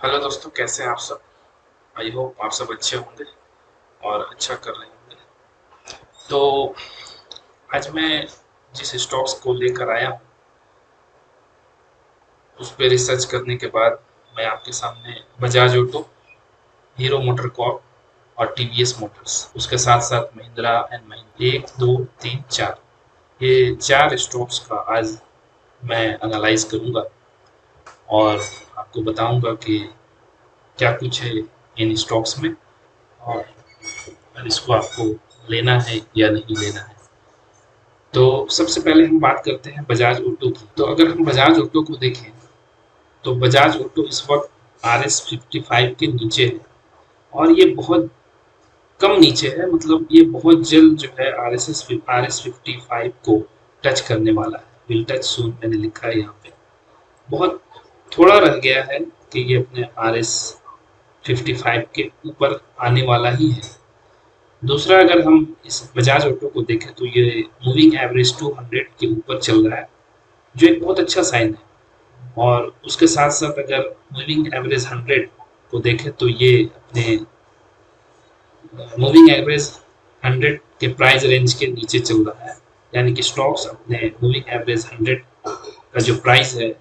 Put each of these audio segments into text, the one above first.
Hello दोस्तों, कैसे हैं आप सब। आई होप आप सब अच्छे होंगे और अच्छा कर रहे होंगे। तो आज मैं जिस स्टॉक्स को लेकर आया हूँ उस पर रिसर्च करने के बाद मैं आपके सामने Bajaj auto, hero motor Corp और टीवीएस मोटर्स, उसके साथ साथ महिंद्रा एंड महिंद्रा, 1 2 3 4, ये 4 स्टॉक्स का आज मैं एनालाइज करूंगा और आपको बताऊंगा कि क्या कुछ है इन स्टॉक्स में और इसको आपको लेना है या नहीं लेना है। तो सबसे पहले हम बात करते हैं बजाज ऑटो की। तो अगर हम बजाज ऑटो को देखें तो बजाज ऑटो इस वक्त RS 55 के नीचे है और ये बहुत कम नीचे है, मतलब ये बहुत जल्द जो है RS 55 को टच करने वाला है। विल टच सून मैंने लिखा है यहाँ पे। बहुत थोड़ा रह गया है कि ये अपने RS 55 के ऊपर आने वाला ही है। दूसरा, अगर हम इस बजाज ऑटो को देखें तो ये मूविंग एवरेज 200 के ऊपर चल रहा है, जो एक बहुत अच्छा साइन है। और उसके साथ साथ अगर मूविंग एवरेज 100 को देखें तो ये अपने मूविंग एवरेज 100 के प्राइस रेंज के नीचे चल रहा है, यानी कि स्टॉक्स अपने मूविंग एवरेज 100 का जो प्राइस है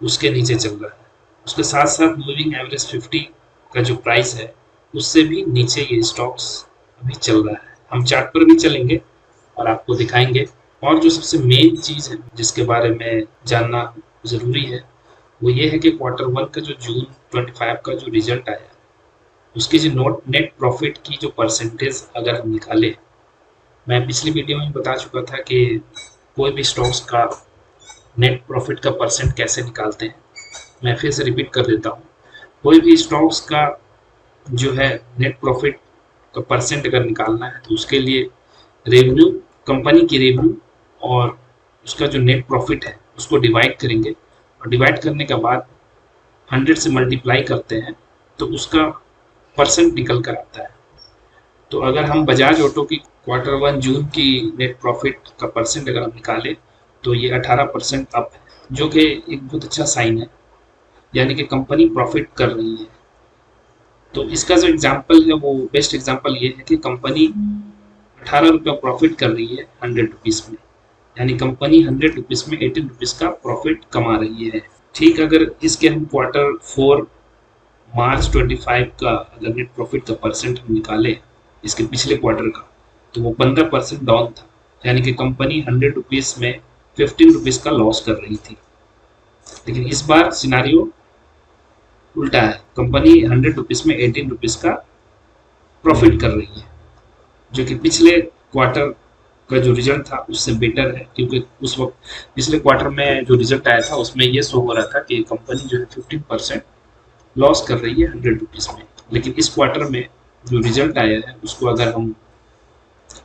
उसके नीचे चल रहा है। उसके साथ साथ मूविंग एवरेज 50 का जो प्राइस है उससे भी नीचे ये स्टॉक्स अभी चल रहा है। हम चार्ट पर भी चलेंगे और आपको दिखाएंगे। और जो सबसे मेन चीज है जिसके बारे में जानना जरूरी है वो ये है कि Q1 का जो जून 25 का जो रिजल्ट आया उसकी जो नेट प्रॉफिट की जो परसेंटेज अगर हम निकाले, मैं पिछली वीडियो में बता चुका था कि कोई भी स्टॉक्स का नेट प्रॉफिट का परसेंट कैसे निकालते हैं। मैं फिर से रिपीट कर देता हूँ। कोई भी स्टॉक्स का जो है नेट प्रॉफिट का परसेंट अगर निकालना है तो उसके लिए रेवेन्यू, कंपनी की रेवेन्यू और उसका जो नेट प्रॉफिट है उसको डिवाइड करेंगे और डिवाइड करने के बाद 100 से मल्टीप्लाई करते हैं तो उसका परसेंट निकल कर आता है। तो अगर हम बजाज ऑटो की Q1 जून की नेट प्रॉफिट का परसेंट अगर हम निकालें तो ये 18% अप है, जो कि एक बहुत अच्छा साइन है, यानी कि कंपनी प्रॉफिट कर रही है। तो इसका जो एग्जाम्पल है वो बेस्ट एग्जाम्पल ये है कि कंपनी 18 रुपया प्रॉफिट कर रही है 100 रुपीज में, यानी कंपनी 100 रुपीज में 18 रुपीज का प्रॉफिट कमा रही है। ठीक, अगर इसके हम Q4 मार्च 25 का अगर नेट प्रॉफिट का परसेंट हम निकाले इसके पिछले क्वार्टर का तो वो 15% डाउन था, यानी कि कंपनी 100 रुपीज में 15 रुपीज का लॉस कर रही थी। लेकिन इस बार सिनारियो उल्टा है, कंपनी 100 रुपीज में 18 रुपीज का प्रॉफिट कर रही है, जो कि पिछले क्वार्टर का जो रिजल्ट था उससे बेटर है, क्योंकि उस वक्त पिछले क्वार्टर में जो रिजल्ट आया था उसमें ये शो हो रहा था कि कंपनी जो है 15% लॉस कर रही है 100 रुपीज में। लेकिन इस क्वार्टर में जो रिजल्ट आया है उसको अगर हम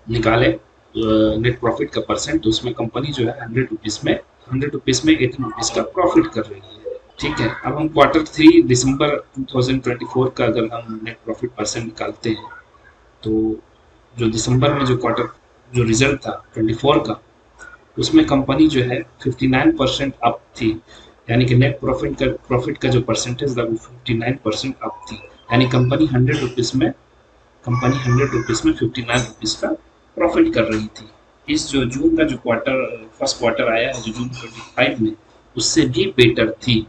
निकाले नेट प्रॉफिट का परसेंट तो उसमें कंपनी जो है 100 रुपीज में 18 रुपीज का प्रॉफिट कर रही है। ठीक है, अब हम Q3 दिसंबर 2024 का अगर हम नेट प्रॉफिट परसेंट निकालते हैं तो जो दिसंबर में जो क्वार्टर जो रिजल्ट था 24 का उसमें कंपनी जो है 59% अप थी, यानी कि नेट प्रॉफिट का जो परसेंटेज था वो 59% अप थी, यानी कंपनी 100 रुपीज में 59 रुपीज का प्रॉफिट कर रही थी। इस जो जून का जो फर्स्ट क्वार्टर आया है जो जून 25 में उससे भी बेटर थी।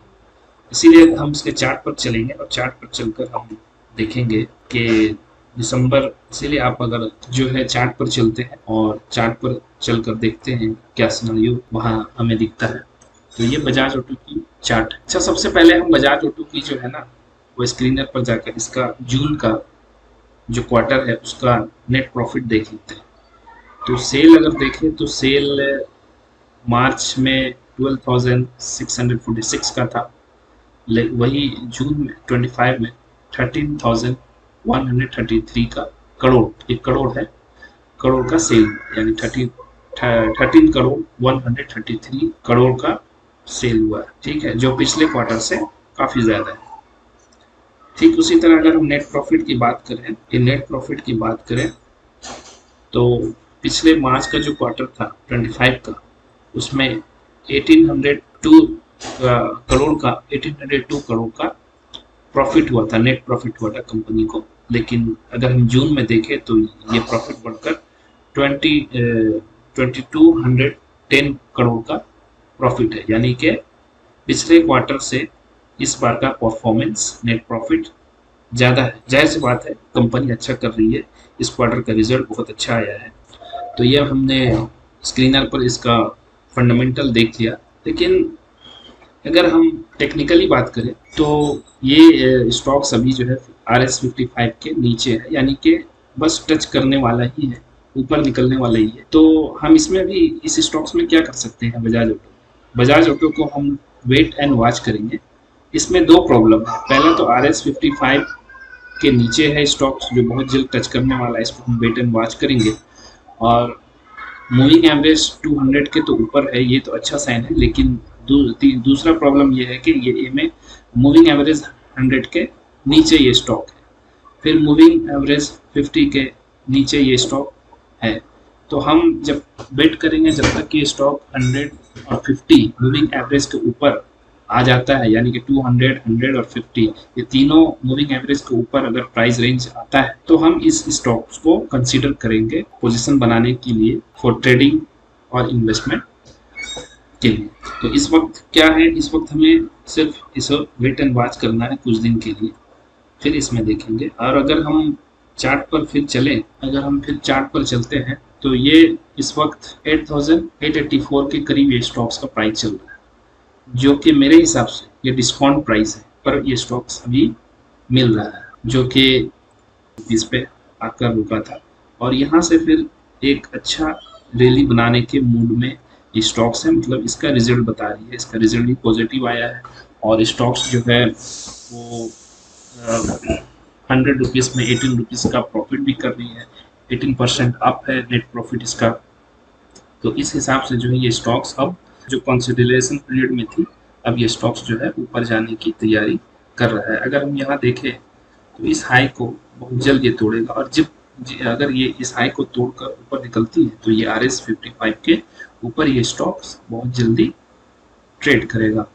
इसीलिए हम इसके चार्ट पर चलेंगे और चार्ट पर चलकर हम देखेंगे कि दिसंबर, इसीलिए आप अगर जो है चार्ट पर चलते हैं और चार्ट पर चलकर देखते हैं क्या सिनेरियो वहाँ हमें दिखता है। तो ये बजाज ऑटो की चार्ट है। अच्छा, सबसे पहले हम बजाज ऑटो की जो है ना वो स्क्रीनर पर जाकर इसका जून का जो क्वार्टर है उसका नेट प्रॉफिट देख लेते हैं। तो सेल अगर देखें तो सेल मार्च में 12,646 का था, वही जून में 25 में 13,133 का करोड़, 1 करोड़ है, करोड़ का सेल, यानी 13,133 करोड़ का सेल हुआ है। ठीक है, जो पिछले क्वार्टर से काफी ज्यादा है। ठीक उसी तरह अगर हम नेट प्रॉफिट की बात करें, नेट प्रॉफिट की बात करें तो पिछले मार्च का जो क्वार्टर था 25 का उसमें 1802 करोड़ का प्रॉफिट हुआ था, नेट प्रॉफिट हुआ था कंपनी को। लेकिन अगर हम जून में देखें तो ये प्रॉफिट बढ़कर 2210 करोड़ का प्रॉफिट है, यानी कि पिछले क्वार्टर से इस बार का परफॉर्मेंस नेट प्रॉफिट ज़्यादा है। जाहिर सी बात है, कंपनी अच्छा कर रही है, इस क्वार्टर का रिजल्ट बहुत अच्छा आया है। तो ये हमने स्क्रीनर पर इसका फंडामेंटल देख लिया। लेकिन अगर हम टेक्निकली बात करें तो ये स्टॉक्स अभी जो है RS55 के नीचे है, यानी कि बस टच करने वाला ही है, ऊपर निकलने वाला ही है। तो हम इसमें भी इस स्टॉक्स में क्या कर सकते हैं? बजाज ऑटो को हम वेट एंड वॉच करेंगे। इसमें दो प्रॉब्लम है। पहला तो RS55 के नीचे है स्टॉक्स, जो बहुत जल्द टच करने वाला है, इसको हम वेट एंड वॉच करेंगे। और मूविंग एवरेज 200 के तो ऊपर है, ये तो अच्छा साइन है। लेकिन दूसरा प्रॉब्लम ये है कि ये में मूविंग एवरेज 100 के नीचे ये स्टॉक है, फिर मूविंग एवरेज 50 के नीचे ये स्टॉक है। तो हम जब बेट करेंगे, जब तक ये स्टॉक 100 और 50 मूविंग एवरेज के ऊपर आ जाता है, यानी कि 200, 100 और 50 ये तीनों मूविंग एवरेज के ऊपर अगर प्राइस रेंज आता है, तो हम इस स्टॉक्स को कंसीडर करेंगे पोजीशन बनाने के लिए, फॉर ट्रेडिंग और इन्वेस्टमेंट के लिए। तो इस वक्त क्या है, इस वक्त हमें सिर्फ इसे वेट एंड वॉच करना है कुछ दिन के लिए, फिर इसमें देखेंगे। और अगर हम चार्ट पर फिर चलें, अगर हम फिर चार्ट पर चलते हैं तो ये इस वक्त 8884 के करीब ये स्टॉक्स का प्राइस चल रहा है, जो कि मेरे हिसाब से ये डिस्काउंट प्राइस है, पर ये स्टॉक्स अभी मिल रहा है, जो कि इस पे आकर रुका था। और यहाँ से फिर एक अच्छा रैली बनाने के मूड में ये स्टॉक्स है, मतलब इसका रिजल्ट बता रही है, इसका रिजल्ट भी पॉजिटिव आया है। और स्टॉक्स जो है वो 100 रुपीज़ में 18 रुपीज़ का प्रॉफिट भी कर रही है, 18% अप है नेट प्रॉफिट इसका। तो इस हिसाब से जो है ये स्टॉक्स अब जो कंसिडरेशन पीरियड में थी, अब ये स्टॉक्स जो है ऊपर जाने की तैयारी कर रहा है। अगर हम यहाँ देखें तो इस हाई को बहुत जल्द ये तोड़ेगा, और अगर ये इस हाई को तोड़कर ऊपर निकलती है तो ये RS55 के ऊपर ये स्टॉक्स बहुत जल्दी ट्रेड करेगा।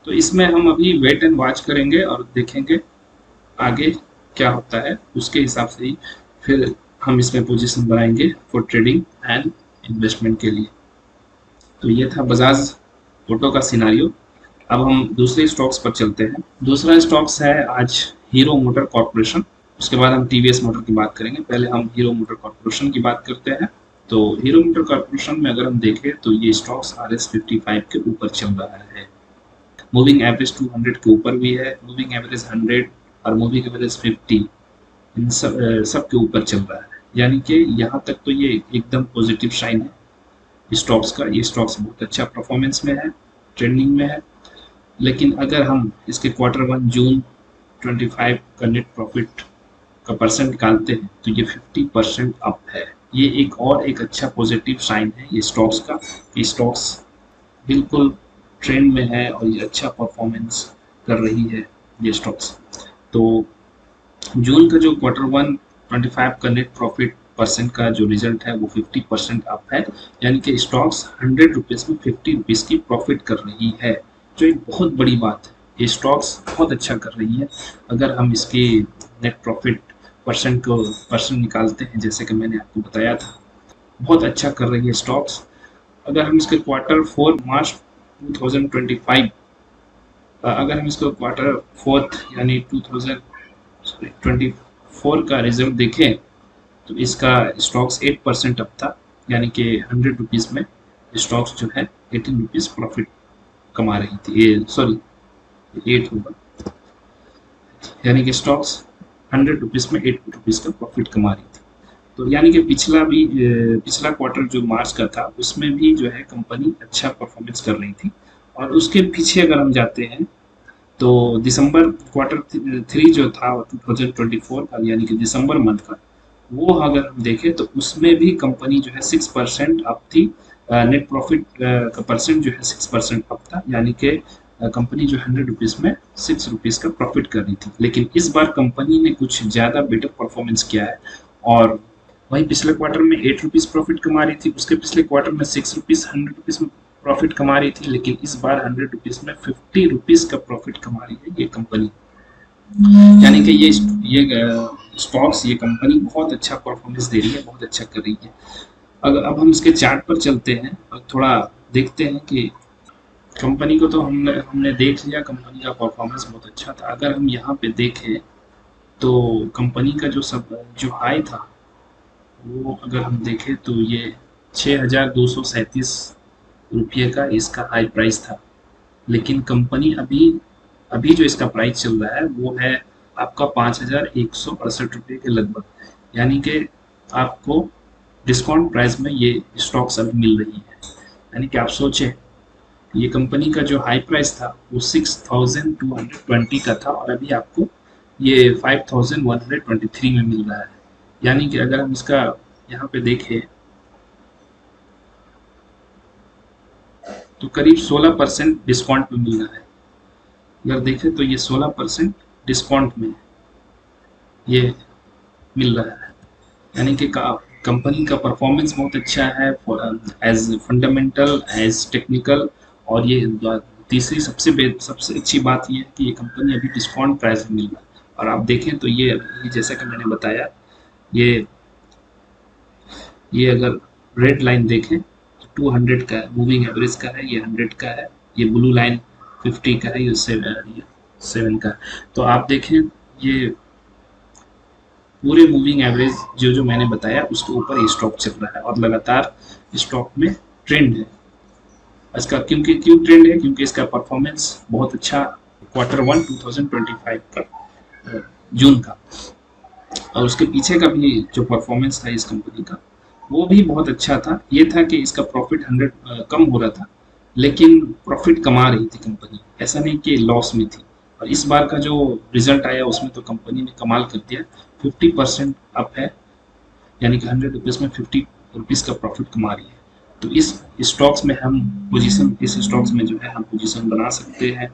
तो इसमें हम अभी वेट एंड वॉच करेंगे और देखेंगे आगे क्या होता है, उसके हिसाब से ही फिर हम इसमें पोजीशन बनाएंगे फॉर ट्रेडिंग एंड इन्वेस्टमेंट के लिए। तो ये था बजाज ऑटो का सिनारियो। अब हम दूसरे स्टॉक्स पर चलते हैं। दूसरा स्टॉक्स है आज हीरो मोटर कॉर्पोरेशन, उसके बाद हम TVS मोटर की बात करेंगे। पहले हम हीरो मोटर कॉर्पोरेशन की बात करते हैं। तो हीरो मोटर कॉर्पोरेशन में अगर हम देखें तो ये स्टॉक्स RS55 के ऊपर चल रहा है, मूविंग एवरेज 200 के ऊपर भी है, मूविंग एवरेज 100 और मूविंग एवरेज 50 इन सब के ऊपर चल रहा है, यानी कि यहाँ तक तो ये एकदम पॉजिटिव साइन है स्टॉक्स का। ये स्टॉक्स बहुत अच्छा परफॉर्मेंस में है, ट्रेंडिंग में है। लेकिन अगर हम इसके Q1 जून 25 का नेट प्रॉफिट का परसेंट निकालते हैं तो ये 50% अप है। ये एक अच्छा पॉजिटिव साइन है ये स्टॉक्स का, ये स्टॉक्स बिल्कुल ट्रेंड में है और ये अच्छा परफॉर्मेंस कर रही है ये स्टॉक्स। तो जून का जो Q1 25 का नेट प्रॉफिट परसेंट का जो रिजल्ट है वो 50% अप है, यानी कि स्टॉक्स 100 रुपीज़ में 50 रुपीज़ की प्रॉफिट कर रही है, जो एक बहुत बड़ी बात है। ये स्टॉक्स बहुत अच्छा कर रही है। अगर हम इसकी नेट प्रॉफिट परसेंट निकालते हैं, जैसे कि मैंने आपको बताया था, बहुत अच्छा कर रही है स्टॉक्स। अगर हम इसके Q4 मार्च 2025, अगर हम इसको Q4 यानी 2024 का रिजल्ट देखें तो इसका स्टॉक्स 8% अप था, यानी कि 100 रुपीज़ में स्टॉक्स जो है 18 रुपीज़ प्रॉफिट कमा रही थी। सॉरी 8 होगा, यानी कि स्टॉक्स 100 रुपीज़ में 8 रुपीज़ का प्रॉफिट कमा रही थी। तो यानी कि पिछला क्वार्टर जो मार्च का था उसमें भी जो है कंपनी अच्छा परफॉर्मेंस कर रही थी। और उसके पीछे अगर हम जाते हैं तो दिसंबर Q3 जो था 2024 का, यानी कि दिसंबर मंथ का, वो अगर हम देखें तो उसमें भी कंपनी जो है 6% अप थी। नेट प्रॉफिट का परसेंट जो है 6% अप था, यानी कि कंपनी जो 100 रुपीज़ में 6 रुपीज़ का प्रॉफिट कर रही थी। लेकिन इस बार कंपनी ने कुछ ज़्यादा बेटर परफॉर्मेंस किया है, और वहीं पिछले क्वार्टर में 8 रुपीज़ प्रॉफिट कमा रही थी, उसके पिछले क्वार्टर में 6 रुपीज़ 100 रुपीज़ में प्रॉफिट कमा रही थी, लेकिन इस बार 100 रुपीज़ में 50 रुपीज़ का प्रॉफिट कमा रही है ये कंपनी। यानी कि ये स्टॉक्स, ये कंपनी बहुत अच्छा परफॉर्मेंस दे रही है, बहुत अच्छा कर रही है। अगर अब हम इसके चार्ट पर चलते हैं और थोड़ा देखते हैं कि कंपनी को तो हमने हमने देख लिया, कंपनी का परफॉर्मेंस बहुत अच्छा था। अगर हम यहाँ पे देखें तो कंपनी का जो हाई था, वो अगर हम देखें तो ये 6,237 रुपये का इसका हाई प्राइस था। लेकिन कंपनी अभी अभी जो इसका प्राइस चल रहा है वो है आपका 5,168 रुपये के लगभग। यानी कि आपको डिस्काउंट प्राइस में ये स्टॉक्स अभी मिल रही है। यानी कि आप सोचें, ये कंपनी का जो हाई प्राइस था वो 6,220 का था और अभी आपको ये 5,123 में मिल रहा है। यानी कि अगर हम इसका यहाँ पे देखें तो करीब 16% डिस्काउंट में मिल रहा है। अगर देखें तो ये 16% डिस्काउंट में ये मिल रहा है। यानी कि कंपनी का परफॉर्मेंस बहुत अच्छा है, एज फंडामेंटल एज टेक्निकल। और ये तीसरी सबसे अच्छी बात ये है कि ये कंपनी अभी डिस्काउंट प्राइस में मिल रहा है। और आप देखें तो ये जैसा कि मैंने बताया, ये ये अगर रेड लाइन देखें तो 200 का है, मूविंग एवरेज का है, ये 100 का है। ये ब्लू लाइन 50 का है, ये 7 का है। तो आप देखें, ये पूरे मूविंग एवरेज जो जो मैंने बताया उसके ऊपर ये स्टॉक चल रहा है और लगातार स्टॉक में ट्रेंड है इसका। क्यों ट्रेंड है? क्योंकि इसका परफॉर्मेंस बहुत अच्छा Q1 2025 का, जून का, और उसके पीछे का भी जो परफॉर्मेंस था इस कंपनी का वो भी बहुत अच्छा था। ये था कि इसका प्रॉफिट 100 कम हो रहा था, लेकिन प्रॉफिट कमा रही थी कंपनी, ऐसा नहीं कि लॉस में थी। और इस बार का जो रिजल्ट आया उसमें तो कंपनी ने कमाल कर दिया, 50% अप है। यानी कि 100 रुपीज़ में 50 रुपीज़ का प्रॉफिट कमा रही है। तो इस स्टॉक्स में जो है हम पोजीशन बना सकते हैं,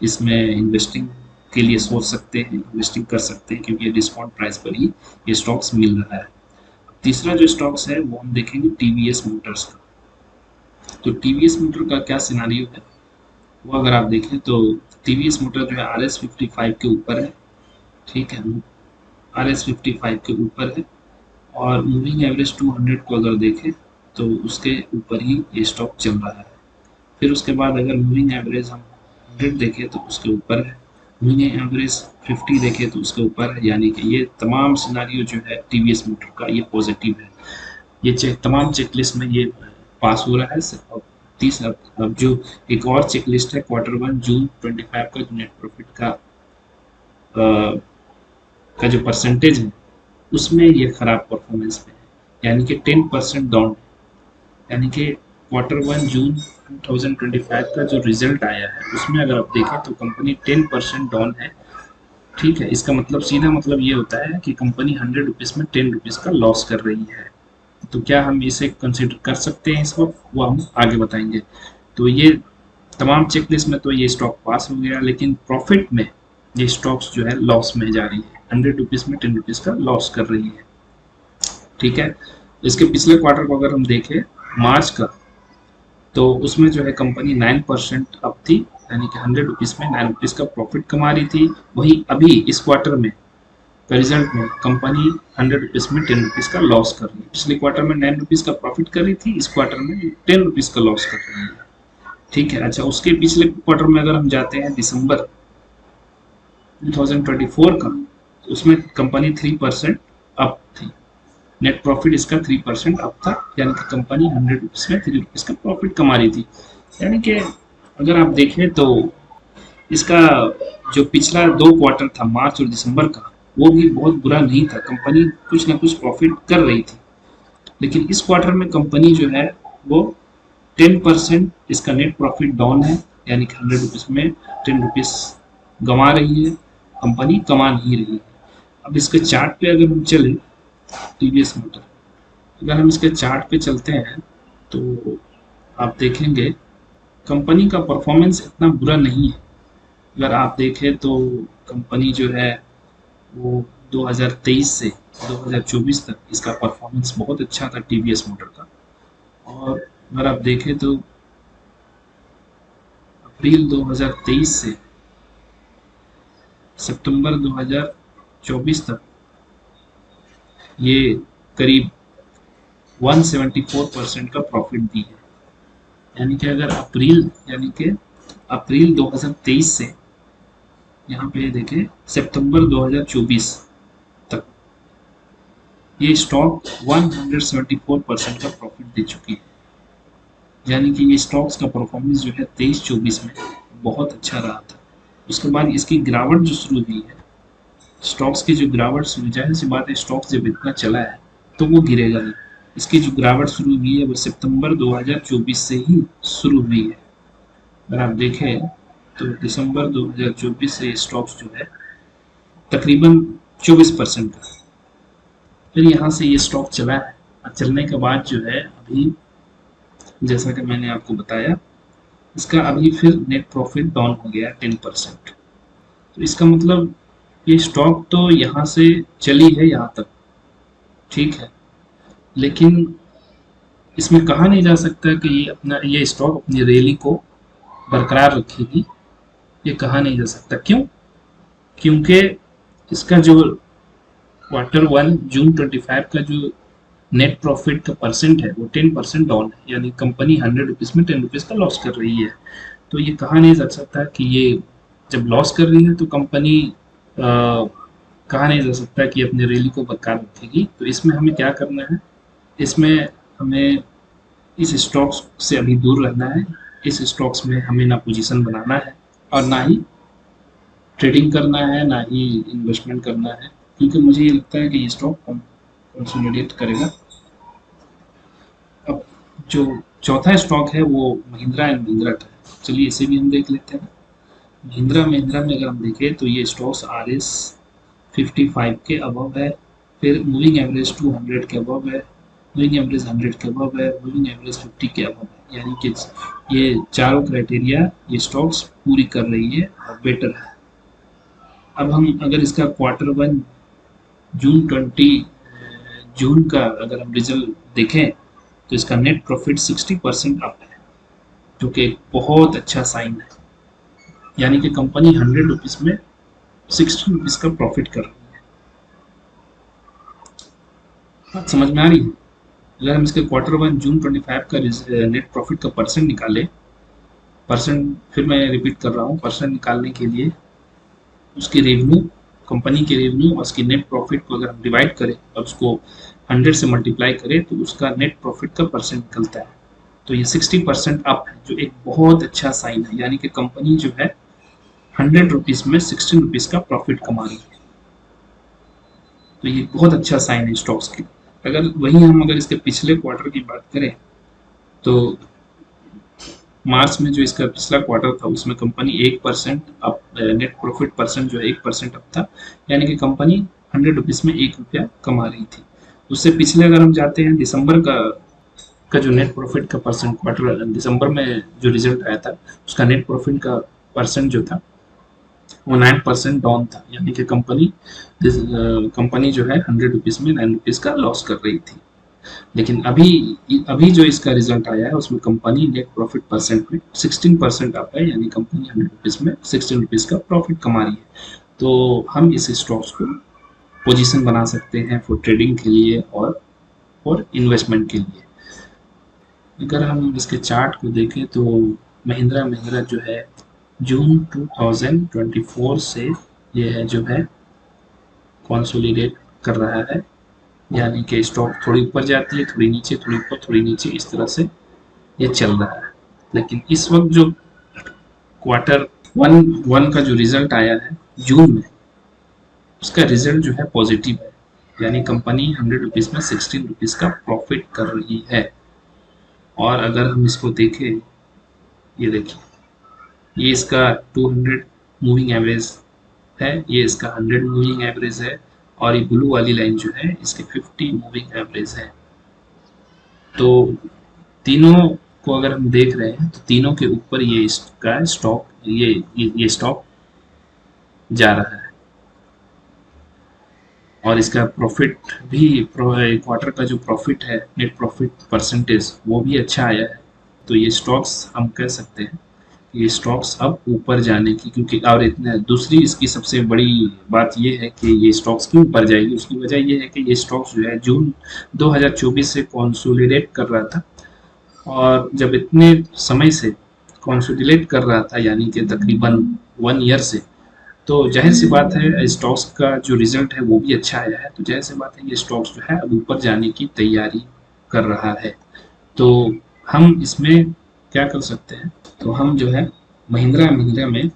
इसमें इन्वेस्टिंग के लिए सोच सकते हैं, इन्वेस्टिंग कर सकते हैं, क्योंकि ये डिस्काउंट प्राइस पर ही ये स्टॉक्स मिल रहा है। तीसरा जो स्टॉक्स है वो हम देखेंगे टीवीएस मोटर्स का। तो टीवीएस मोटर का क्या सिनारियो है वो अगर आप देखें तो टीवीएस मोटर जो है RS 55 के ऊपर है। ठीक है, RS 55 के ऊपर है और मूविंग एवरेज 200 को अगर देखें तो उसके ऊपर ही ये स्टॉक चल रहा है। फिर उसके बाद अगर मूविंग एवरेज हम 100 देखें तो उसके ऊपर है, मूविंग एवरेज 50 देखें तो उसके ऊपर है। यानी कि ये तमाम सिनारियो जो है टीवीएस मोटर का ये पॉजिटिव है। ये तमाम चेकलिस्ट में ये पास हो रहा है। और तीसरा, अब जो एक और चेकलिस्ट है Q1 जून 25 का, जो नेट प्रॉफिट का जो परसेंटेज है उसमें ये खराब परफॉर्मेंस में है, यानी कि 10% डाउन। यानी कि Q1 जून 2025 का जो रिजल्ट आया है उसमें अगर आप देखें तो कंपनी 10% डाउन है। ठीक है, इसका मतलब सीधा मतलब ये होता है कि कंपनी 100 रुपीज़ में 10 रुपीज़ का लॉस कर रही है। तो क्या हम इसे कंसिडर कर सकते हैं इस वक्त, वो हम आगे बताएंगे। तो ये तमाम चेकलिस्ट में तो ये स्टॉक पास हो गया, लेकिन प्रॉफिट में ये स्टॉक्स जो है लॉस में जा रही है, 100 रुपीज़ में 10 रुपीज़ का लॉस कर रही है। ठीक है, इसके पिछले क्वार्टर को अगर हम देखें मार्च का, तो उसमें जो है कंपनी 9% अप थी, यानी कि 100 रुपीज़ में 9 रुपीज़ का प्रॉफिट कमा रही थी। वहीं अभी इस क्वार्टर में का रिजल्ट में कंपनी 100 रुपीज़ में 10 रुपीज़ का लॉस कर रही है। पिछले क्वार्टर में 9 रुपीज़ का प्रॉफिट कर रही थी, इस क्वार्टर में 10 रुपीज़ का लॉस कर रही है। ठीक है, अच्छा, उसके पिछले क्वार्टर में अगर हम जाते हैं दिसंबर 2024 का, तो उसमें कंपनी 3% अप थी, नेट प्रॉफिट इसका 3% अप था। यानी कि कंपनी 100 रुपीज़ में 3 रुपीज़ का प्रॉफिट कमा रही थी। यानी कि अगर आप देखें तो इसका जो पिछला 2 क्वार्टर था मार्च और दिसंबर का, वो भी बहुत बुरा नहीं था, कंपनी कुछ ना कुछ प्रॉफिट कर रही थी। लेकिन इस क्वार्टर में कंपनी जो है वो 10% इसका नेट प्रॉफिट डाउन है। यानी कि 100 रुपीज़ में 10 रुपीज़ गंवा रही है, कंपनी कमा नहीं रही है। अब इसके चार्ट पे अगर हम चले, टीवीएस मोटर, अगर हम इसके चार्ट पे चलते हैं तो आप देखेंगे कंपनी का परफॉर्मेंस इतना बुरा नहीं है। अगर आप देखें तो कंपनी जो है वो 2023 से 2024 तक इसका परफॉर्मेंस बहुत अच्छा था टीवीएस मोटर का। और अगर आप देखें तो अप्रैल 2023 से सितंबर 2024 तक ये करीब 174% का प्रॉफिट दी है। यानी कि अगर अप्रैल 2023 से यहाँ पे देखें सितंबर 2024 तक ये स्टॉक 174% का प्रॉफिट दे चुकी है। यानी कि ये स्टॉक्स का परफॉर्मेंस जो है 23-24 में बहुत अच्छा रहा था। उसके बाद इसकी गिरावट जो शुरू हुई है, स्टॉक्स की जो गिरावट शुरू, जाहिर सी बात है स्टॉक्स जब इतना चला है तो वो गिरेगा नहीं। इसकी जो गिरावट शुरू हुई है वो सितंबर 2024 से ही शुरू हुई है। अगर आप देखें तो दिसंबर 2024 से स्टॉक्स जो है तकरीबन 24% का, फिर यहाँ से ये स्टॉक चला है और चलने के बाद जो है अभी जैसा कि मैंने आपको बताया इसका अभी फिर नेट प्रॉफिट डाउन हो गया 10%। तो इसका मतलब ये स्टॉक तो यहाँ से चली है यहाँ तक, ठीक है, लेकिन इसमें कहा नहीं जा सकता कि ये स्टॉक अपनी रैली को बरकरार रखेगी। ये कहा नहीं जा सकता। क्यों? क्योंकि इसका जो Q1 जून 25 का जो नेट प्रॉफिट का परसेंट है वो 10% डाउन है। यानी कंपनी 100 रुपीज़ में 10 रुपीज़ का लॉस कर रही है। तो ये कहा नहीं जा सकता कि ये जब लॉस कर रही है तो कंपनी कहा नहीं जा सकता कि अपनी रैली को बरकरार रखेगी। तो इसमें हमें क्या करना है, इसमें हमें इस स्टॉक्स से अभी दूर रहना है। इस स्टॉक्स में हमें ना पोजीशन बनाना है और ना ही ट्रेडिंग करना है, ना ही इन्वेस्टमेंट करना है, क्योंकि मुझे ये लगता है कि ये स्टॉक कंसोलिडेट करेगा। अब जो चौथा स्टॉक है वो महिंद्रा एंड महिंद्रा का है। चलिए इसे भी हम देख लेते हैं। महिंद्रा में अगर हम देखें तो ये स्टॉक्स RS 55 के अबव है, फिर मूविंग एवरेज 200 के अबव है, मूविंग एवरेज 100 के अबव है, मूविंग एवरेज 50 के अबव है। यानी कि ये चारों क्राइटेरिया ये स्टॉक्स पूरी कर रही है और बेटर है। अब हम अगर इसका Q1 जून का अगर हम रिजल्ट देखें तो इसका नेट प्रॉफिट 60% अप है, जो कि एक बहुत अच्छा साइन है। यानी कि कंपनी 100 रुपीज़ में 60 रुपीज़ का प्रॉफिट कर रही है। बात समझ में आ रही है? अगर हम इसके Q1 जून 25 का नेट प्रॉफिट का परसेंट निकाले, परसेंट फिर मैं रिपीट कर रहा हूँ, परसेंट निकालने के लिए उसकी रेवेन्यू, कंपनी के रेवेन्यू और उसकी नेट प्रॉफिट को अगर हम डिवाइड करें और उसको 100 से मल्टीप्लाई करें तो उसका नेट प्रॉफिट का परसेंट निकलता है। तो ये 60% अप है, जो एक बहुत अच्छा साइन है। यानी कि कंपनी जो है 100 रुपीज़ में 16 रुपीज़ का प्रॉफिट कमा रही है। तो ये बहुत अच्छा साइन है स्टॉक्स की। अगर इसके पिछले क्वार्टर की बात करें तो मार्च में जो इसका पिछला क्वार्टर था उसमें company 1% up, net profit percent जो है 1% अप था। यानी कि कंपनी 100 रुपीज़ में 1 रुपया कमा रही थी। उससे पिछले अगर हम जाते हैं दिसंबर का जो नेट प्रॉफिट का परसेंट क्वार्टर दिसंबर में जो रिजल्ट आया था उसका नेट प्रॉफिट का परसेंट जो था वो 9% डाउन था। यानी कि कंपनी जो है 100 रुपीज़ में 9 रुपीज़ का लॉस कर रही थी। लेकिन अभी जो इसका रिजल्ट आया है उसमें कंपनी नेट प्रॉफिट परसेंट में 16% अप है। यानी कंपनी 100 रुपीज़ में 16 रुपीज़ का प्रॉफिट कमा रही है। तो हम इस स्टॉक्स को पोजीशन बना सकते हैं फॉर ट्रेडिंग के लिए और इन्वेस्टमेंट के लिए। अगर हम इसके चार्ट को देखें तो महिंद्रा जो है जून 2024 से ये जो है कंसोलिडेट कर रहा है। यानी कि स्टॉक थोड़ी ऊपर जाती है, थोड़ी नीचे, थोड़ी ऊपर, थोड़ी नीचे, इस तरह से ये चल रहा है। लेकिन इस वक्त जो Q1 का जो रिजल्ट आया है जून में, उसका रिजल्ट जो है पॉजिटिव है। यानी कंपनी 100 रुपीज़ में 16 रुपीज़ का प्रॉफिट कर रही है। और अगर हम इसको देखें, ये देखिए, ये इसका 200 मूविंग एवरेज है, ये इसका 100 मूविंग एवरेज है और ये ब्लू वाली लाइन जो है इसके 50 मूविंग एवरेज है। तो तीनों को अगर हम देख रहे हैं तो तीनों के ऊपर ये इसका स्टॉक ये स्टॉक जा रहा है। और इसका प्रॉफिट भी, क्वार्टर का जो प्रॉफिट है, नेट प्रॉफिट परसेंटेज, वो भी अच्छा आया है। तो ये स्टॉक्स हम कह सकते हैं ये स्टॉक्स अब ऊपर जाने की, क्योंकि और इतना दूसरी इसकी सबसे बड़ी बात ये है कि ये स्टॉक्स क्यों ऊपर जाएगी, उसकी वजह ये है कि ये स्टॉक्स जो है जून 2024 से कंसोलिडेट कर रहा था, और जब इतने समय से कंसोलिडेट कर रहा था यानी कि तकरीबन 1 ईयर से, तो जाहिर सी बात है स्टॉक्स का जो रिजल्ट है वो भी अच्छा आया है, तो जाहिर सी बात है ये स्टॉक्स जो है अब ऊपर जाने की तैयारी कर रहा है। तो हम इसमें क्या कर सकते हैं, तो हम जो है महिंद्रा महिंद्रा में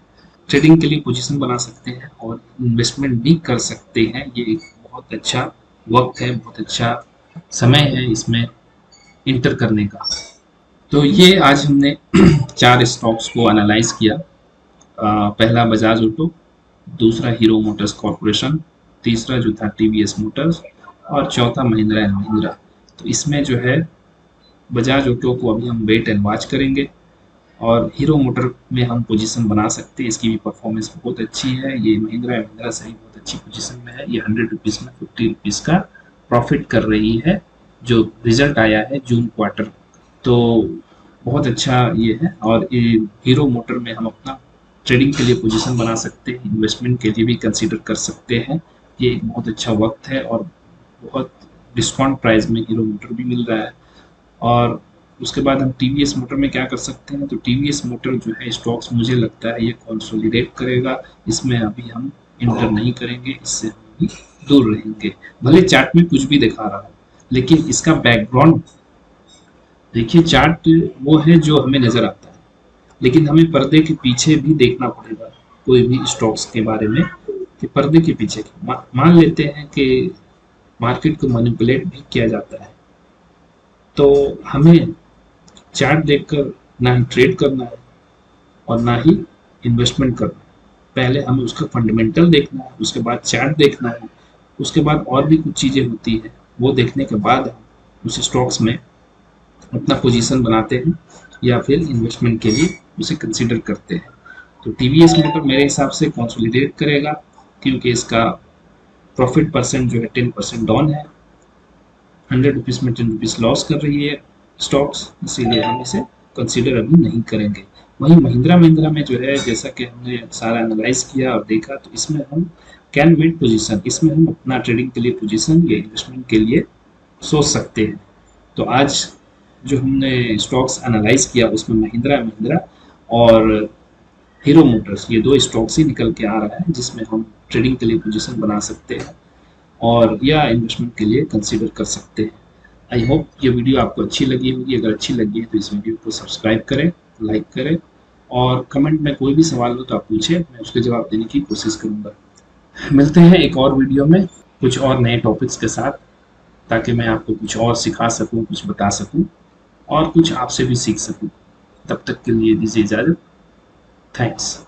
ट्रेडिंग के लिए पोजीशन बना सकते हैं और इन्वेस्टमेंट भी कर सकते हैं। ये एक बहुत अच्छा वक्त है, बहुत अच्छा समय है इसमें इंटर करने का। तो ये आज हमने 4 स्टॉक्स को एनालाइज किया। पहला बजाज ऑटो, दूसरा हीरो मोटर्स कॉरपोरेशन, तीसरा जो था टीवीएस मोटर्स, और चौथा महिंद्रा एंड महिंद्रा। तो इसमें जो है बजाज ऑटो को अभी हम वेट एंड वॉच करेंगे, और हीरो मोटर में हम पोजीशन बना सकते हैं, इसकी भी परफॉर्मेंस बहुत अच्छी है। ये महिंद्रा महिंद्रा से ही बहुत अच्छी पोजीशन में है, ये 100 रुपीज़ में 50 रुपीज़ का प्रॉफिट कर रही है जो रिजल्ट आया है जून क्वार्टर। तो बहुत अच्छा ये है, और ये हीरो मोटर में हम अपना ट्रेडिंग के लिए पोजीशन बना सकते हैं, इन्वेस्टमेंट के लिए भी कंसीडर कर सकते हैं। ये एक बहुत अच्छा वक्त है और बहुत डिस्काउंट प्राइस में हीरो मोटर भी मिल रहा है। और उसके बाद हम टीवीएस मोटर में क्या कर सकते हैं, तो टीवीएस मोटर जो है स्टॉक्स मुझे लगता है ये कंसोलिडेट करेगा, इसमें अभी हम इंटर नहीं करेंगे, इससे हम भी दूर रहेंगे। भले चार्ट में कुछ भी दिखा रहा है, लेकिन इसका बैकग्राउंड देखिए। चार्ट वो है जो हमें नजर आता है, लेकिन हमें पर्दे के पीछे भी देखना पड़ेगा कोई भी स्टॉक्स के बारे में, कि पर्दे के पीछे मान लेते हैं कि मार्केट को मैनिपुलेट भी किया जाता है, तो हमें चार्ट देखकर ना ही ट्रेड करना है और ना ही इन्वेस्टमेंट करना है। पहले हमें उसका फंडामेंटल देखना है, उसके बाद चार्ट देखना है, उसके बाद और भी कुछ चीज़ें होती हैं, वो देखने के बाद हम उस स्टॉक्स में अपना पोजीशन बनाते हैं या फिर इन्वेस्टमेंट के लिए उसे कंसिडर करते हैं। तो टीवीएस मोटर मेरे हिसाब से कंसोलिडेट करेगा, क्योंकि इसका प्रॉफिट परसेंट जो है 10% डाउन है, 100 रुपीज़ में 10 रुपीज़ लॉस कर रही है स्टॉक्स, इसीलिए हम इसे कंसीडर अभी नहीं करेंगे। वहीं महिंद्रा महिंद्रा में जो है, जैसा कि हमने सारा एनालाइज किया और देखा, तो इसमें हम कैन मेड पोजीशन, इसमें हम अपना ट्रेडिंग के लिए पोजीशन या इन्वेस्टमेंट के लिए सोच सकते हैं। तो आज जो हमने स्टॉक्स एनालाइज किया उसमें महिंद्रा महिंद्रा और हीरो मोटर्स, ये 2 स्टॉक्स ही निकल के आ रहा है जिसमें हम ट्रेडिंग के लिए पोजीशन बना सकते हैं और या इन्वेस्टमेंट के लिए कंसीडर कर सकते हैं। आई होप ये वीडियो आपको अच्छी लगी होगी। अगर अच्छी लगी है तो इस वीडियो को सब्सक्राइब करें, लाइक करें, और कमेंट में कोई भी सवाल हो तो आप पूछें, मैं उसके जवाब देने की कोशिश करूंगा। मिलते हैं एक और वीडियो में कुछ और नए टॉपिक्स के साथ, ताकि मैं आपको कुछ और सिखा सकूं, कुछ बता सकूं और कुछ आपसे भी सीख सकूं। तब तक के लिए दीजिए इजाज़त। थैंक्स।